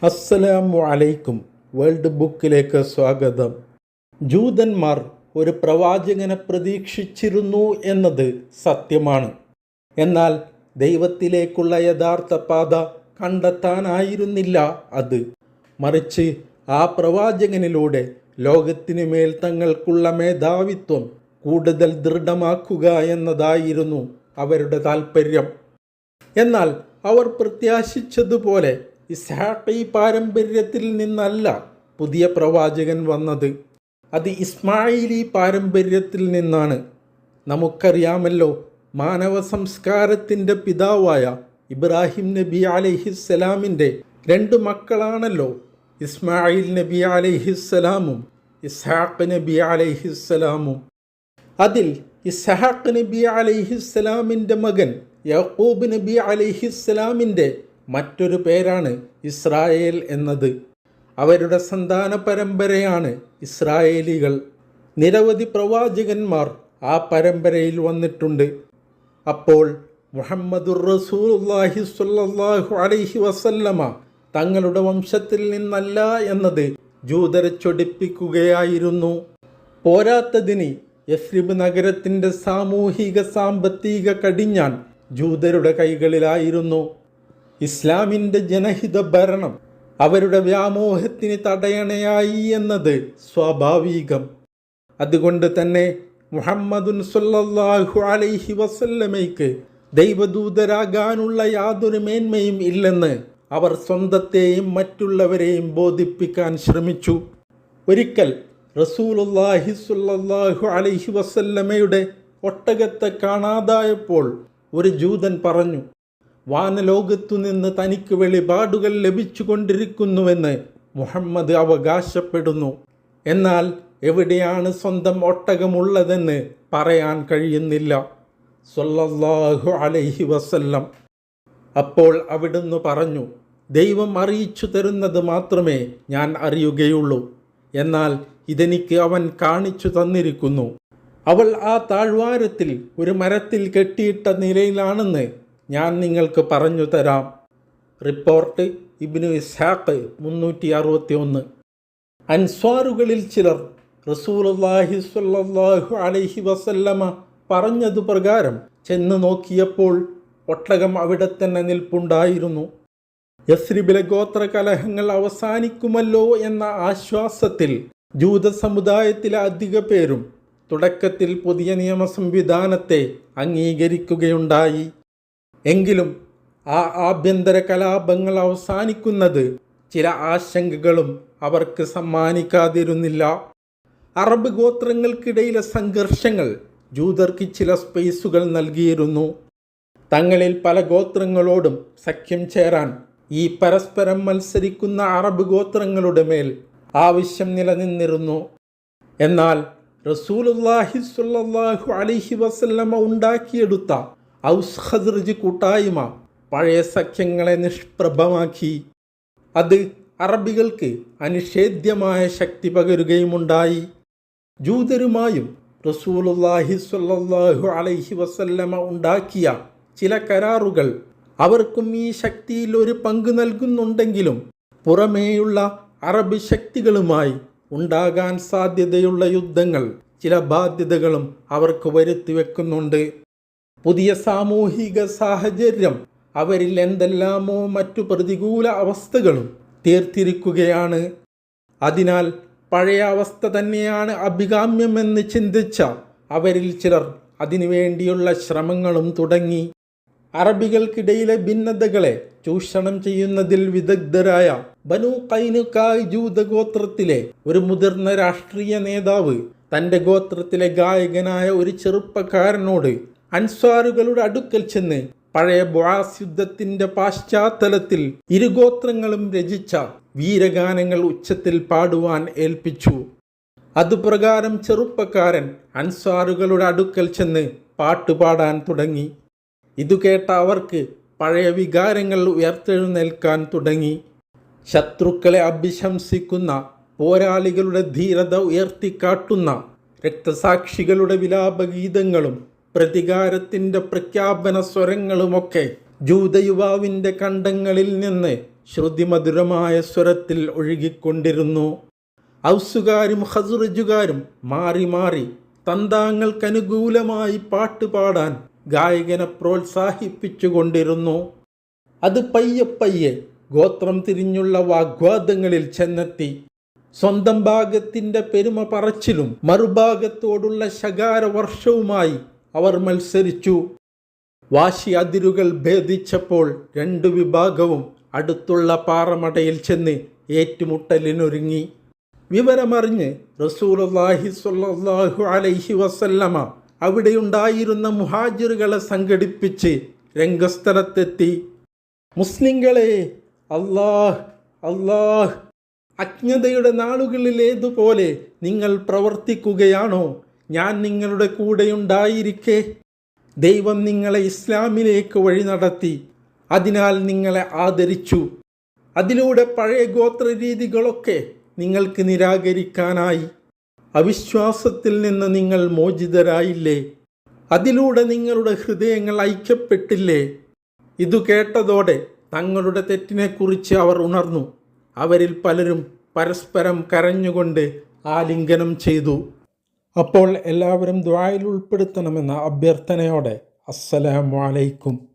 അസ്സലാമു അലൈക്കും. വേൾഡ് ബുക്കിലേക്ക് സ്വാഗതം. ജൂതന്മാർ ഒരു പ്രവാചകനെ പ്രതീക്ഷിച്ചിരുന്നു എന്നത് സത്യമാണ്. എന്നാൽ ദൈവത്തിലേക്കുള്ള യഥാർത്ഥ പാത കണ്ടെത്താനായിരുന്നില്ല അത്. മറിച്ച് ആ പ്രവാചകനിലൂടെ ലോകത്തിനു മേൽ തങ്ങൾക്കുള്ള മേധാവിത്വം കൂടുതൽ ദൃഢമാക്കുക എന്നതായിരുന്നു അവരുടെ താൽപ്പര്യം. എന്നാൽ അവർ പ്രത്യാശിച്ചതുപോലെ ഇസ്ഹാഖി പാരമ്പര്യത്തിൽ നിന്നല്ല പുതിയ പ്രവാചകൻ വന്നത്. അത് ഇസ്മായിലി പാരമ്പര്യത്തിൽ നിന്നാണ്. നമുക്കറിയാമല്ലോ, മാനവ സംസ്കാരത്തിൻ്റെ പിതാവായ ഇബ്രാഹിം നബി അലൈഹിസ്സലാമിൻ്റെ 2 മക്കളാണല്ലോ ഇസ്മായിൽ നബി അലൈഹിസ്സലാമും ഇസ്ഹാഖ് നബി അലൈഹിസ്സലാമും. അതിൽ ഇസ്ഹാഖ് നബി അലൈഹിസ്സലാമിൻ്റെ മകൻ യാക്കൂബ് നബി അലൈഹിസ്സലാമിൻ്റെ മറ്റൊരു പേരാണ് ഇസ്രായേൽ എന്നത്. അവരുടെ സന്താന പരമ്പരയാണ് ഇസ്രായേലികൾ. നിരവധി പ്രവാചകന്മാർ ആ പരമ്പരയിൽ വന്നിട്ടുണ്ട്. അപ്പോൾ മുഹമ്മദുർ റസൂലുള്ളാഹി സ്വല്ലല്ലാഹു അലൈഹി വസല്ലമ തങ്ങളുടെ വംശത്തിൽ നിന്നല്ല എന്നത് ജൂതരെ ചൊടിപ്പിക്കുകയായിരുന്നു. പോരാത്തതിന് യസ്രിബ് നഗരത്തിൻ്റെ സാമൂഹിക സാമ്പത്തിക കടിഞ്ഞാൺ ജൂതരുടെ കൈകളിലായിരുന്നു. ഇസ്ലാമിൻ്റെ ജനഹിത ഭരണം അവരുടെ വ്യാമോഹത്തിന് തടയണയായി എന്നത് സ്വാഭാവികം. അതുകൊണ്ട് തന്നെ മുഹമ്മദുൻ സ്വല്ലല്ലാഹു അലൈഹി വസല്ലമയ്ക്ക് ദൈവദൂതരാകാനുള്ള യാതൊരു മേന്മയും ഇല്ലെന്ന് അവർ സ്വന്തത്തെയും മറ്റുള്ളവരെയും ബോധിപ്പിക്കാൻ ശ്രമിച്ചു. ഒരിക്കൽ റസൂലുള്ളാഹി സ്വല്ലല്ലാഹു അലൈഹി വസല്ലമയുടെ ഒട്ടകത്തെ കാണാതായപ്പോൾ ഒരു ജൂതൻ പറഞ്ഞു, വാനലോകത്തു നിന്ന് തനിക്ക് വെളിപാടുകൾ ലഭിച്ചുകൊണ്ടിരിക്കുന്നുവെന്ന് മുഹമ്മദ് അവകാശപ്പെടുന്നു. എന്നാൽ എവിടെയാണ് സ്വന്തം ഒട്ടകമുള്ളതെന്ന് പറയാൻ കഴിയുന്നില്ല സ്വല്ലല്ലാഹു അലൈഹി വസല്ലം. അപ്പോൾ അവിടുന്ന് പറഞ്ഞു, ദൈവം അറിയിച്ചു തരുന്നത് മാത്രമേ ഞാൻ അറിയുകയുള്ളൂ. എന്നാൽ ഇതെനിക്ക് അവൻ കാണിച്ചു തന്നിരിക്കുന്നു. അവൾ ആ താഴ്വാരത്തിൽ ഒരു മരത്തിൽ കെട്ടിയിട്ട നിലയിലാണെന്ന് ഞാൻ നിങ്ങൾക്ക് പറഞ്ഞു തരാം. റിപ്പോർട്ട് ഇബ്നു ഇസ്ഹാഖ് 361. അൻസ്വാറുകളിൽ ചിലർ റസൂലുള്ളാഹി സ്വല്ലല്ലാഹു അലൈഹി വസല്ലമ പറഞ്ഞതു പ്രകാരം ചെന്ന് നോക്കിയപ്പോൾ ഒട്ടകം അവിടെ തന്നെ നിൽപ്പുണ്ടായിരുന്നു. യസ്രിബിലെ ഗോത്രകലഹങ്ങൾ അവസാനിക്കുമല്ലോ എന്ന ആശ്വാസത്തിൽ ജൂത സമുദായത്തിലെ അധിക പേരും തുടക്കത്തിൽ പുതിയ നിയമ സംവിധാനത്തെ അംഗീകരിക്കുകയുണ്ടായി. എങ്കിലും ആ ആഭ്യന്തര കലാപങ്ങൾ അവസാനിക്കുന്നത് ചില ആശങ്കകളും അവർക്ക് സമ്മാനിക്കാതിരുന്നില്ല. അറബ് ഗോത്രങ്ങൾക്കിടയിലെ സംഘർഷങ്ങൾ ജൂതർക്ക് ചില സ്പേസുകൾ നൽകിയിരുന്നു. തങ്ങളിൽ പല ഗോത്രങ്ങളോടും സഖ്യം ചേരാൻ ഈ പരസ്പരം മത്സരിക്കുന്ന അറബ് ഗോത്രങ്ങളുടെ മേൽ ആവശ്യം നിലനിന്നിരുന്നു. എന്നാൽ റസൂലുള്ളാഹി സ്വല്ലല്ലാഹു അലൈഹി വസല്ലമ ഉണ്ടാക്കിയെടുത്ത ഔസ് ഖസ്റജ് കൂട്ടായ്മ പഴയ സഖ്യങ്ങളെ നിഷ്പ്രഭമാക്കി. അത് അറബികൾക്ക് അനിഷേധ്യമായ ശക്തി പകരുകയുമുണ്ടായി. ജൂതരുമായും റസൂലുള്ളാഹി സ്വല്ലല്ലാഹു അലൈഹി വസല്ലമ ഉണ്ടാക്കിയ ചില കരാറുകൾ അവർക്കും ഈ ശക്തിയിൽ ഒരു പങ്ക് നൽകുന്നുണ്ടെങ്കിലും പുറമേയുള്ള അറബ് ശക്തികളുമായി ഉണ്ടാകാൻ സാധ്യതയുള്ള യുദ്ധങ്ങൾ ചില ബാധ്യതകളും അവർക്ക് വരുത്തിവെക്കുന്നുണ്ട്. പുതിയ സാമൂഹിക സാഹചര്യം അവരിൽ എന്തെല്ലാമോ മറ്റു പ്രതികൂല അവസ്ഥകളും തീർത്തിരിക്കുകയാണ്. അതിനാൽ പഴയ അവസ്ഥ തന്നെയാണ് അഭികാമ്യമെന്ന് ചിന്തിച്ച അവരിൽ ചിലർ അതിനുവേണ്ടിയുള്ള ശ്രമങ്ങളും തുടങ്ങി. അറബികൾക്കിടയിലെ ഭിന്നതകളെ ചൂഷണം ചെയ്യുന്നതിൽ വിദഗ്ധരായ ബനൂ ഖൈനുഖായ് ജൂതഗോത്രത്തിലെ ഒരു മുതിർന്ന രാഷ്ട്രീയ നേതാവ് തൻ്റെ ഗോത്രത്തിലെ ഗായകനായ ഒരു ചെറുപ്പക്കാരനോട് അൻസ്വാറുകളുടെ അടുക്കൽ ചെന്ന് പഴയ ബുആസ് യുദ്ധത്തിൻ്റെ പശ്ചാത്തലത്തിൽ ഇരുഗോത്രങ്ങളും രചിച്ച വീരഗാനങ്ങൾ ഉച്ചത്തിൽ പാടുവാൻ ഏൽപ്പിച്ചു. അതുപ്രകാരം ചെറുപ്പക്കാരൻ അൻസ്വാറുകളുടെ അടുക്കൽ ചെന്ന് പാട്ടുപാടാൻ തുടങ്ങി. ഇതു കേട്ട അവർക്ക് പഴയ വികാരങ്ങൾ ഉയർത്തെഴുന്നേൽക്കാൻ തുടങ്ങി. ശത്രുക്കളെ അഭിശംസിക്കുന്ന, പോരാളികളുടെ ധീരത ഉയർത്തിക്കാട്ടുന്ന, രക്തസാക്ഷികളുടെ വിലാപഗീതങ്ങളും പ്രതികാരത്തിൻ്റെ പ്രഖ്യാപന സ്വരങ്ങളുമൊക്കെ ജൂതയുവാവിൻ്റെ കണ്ടങ്ങളിൽ നിന്ന് ശ്രുതിമധുരമായ സ്വരത്തിൽ ഒഴുകിക്കൊണ്ടിരുന്നു. ഔസുകാരും ഖസ്റജുകാരും മാറി മാറി തന്താങ്ങൾക്കനുകൂലമായി പാട്ടുപാടാൻ ഗായകനെ പ്രോത്സാഹിപ്പിച്ചുകൊണ്ടിരുന്നു. അത് പയ്യെ പയ്യെ ഗോത്രം തിരിഞ്ഞുള്ള വാഗ്വാദങ്ങളിൽ ചെന്നെത്തി. സ്വന്തം ഭാഗത്തിൻ്റെ പെരുമ പറച്ചിലും മറുഭാഗത്തോടുള്ള ശകാരവർഷവുമായി അവർ മത്സരിച്ചു. വാശി അതിരുകൾ ഭേദിച്ചപ്പോൾ രണ്ടു വിഭാഗവും അടുത്തുള്ള പാറമടയിൽ ചെന്ന് ഏറ്റുമുട്ടലിനൊരുങ്ങി. വിവരമറിഞ്ഞ് റസൂലുള്ളാഹി സ്വല്ലല്ലാഹു അലൈഹി വസല്ലമ അവിടെയുണ്ടായിരുന്ന മുഹാജിറുകളെ സംഘടിപ്പിച്ച് രംഗസ്ഥലത്തെത്തി. മുസ്ലിങ്ങളെ, അല്ലാഹ് അല്ലാഹ്, അജ്ഞതയുടെ നാളുകളിലേതുപോലെ നിങ്ങൾ പ്രവർത്തിക്കുകയാണോ? ഞാൻ നിങ്ങളുടെ കൂടെയുണ്ടായിരിക്കെ ദൈവം നിങ്ങളെ ഇസ്ലാമിലേക്ക് വഴി നടത്തി. അതിനാൽ നിങ്ങളെ ആദരിച്ചു. അതിലൂടെ പഴയ ഗോത്രരീതികളൊക്കെ നിങ്ങൾക്ക് നിരാകരിക്കാനായി. അവിശ്വാസത്തിൽ നിന്ന് നിങ്ങൾ മോചിതരായില്ലേ? അതിലൂടെ നിങ്ങളുടെ ഹൃദയങ്ങൾ ഐക്യപ്പെട്ടില്ലേ? ഇതു കേട്ടതോടെ തങ്ങളുടെ തെറ്റിനെക്കുറിച്ച് അവർ ഉണർന്നു. അവരിൽ പലരും പരസ്പരം കരഞ്ഞുകൊണ്ട് ആലിംഗനം ചെയ്തു. അപ്പോൾ എല്ലാവരും ദുആയിൽ ഉൾപ്പെടുത്തണമെന്ന അഭ്യർത്ഥനയോടെ അസ്സലാമു അലൈക്കും.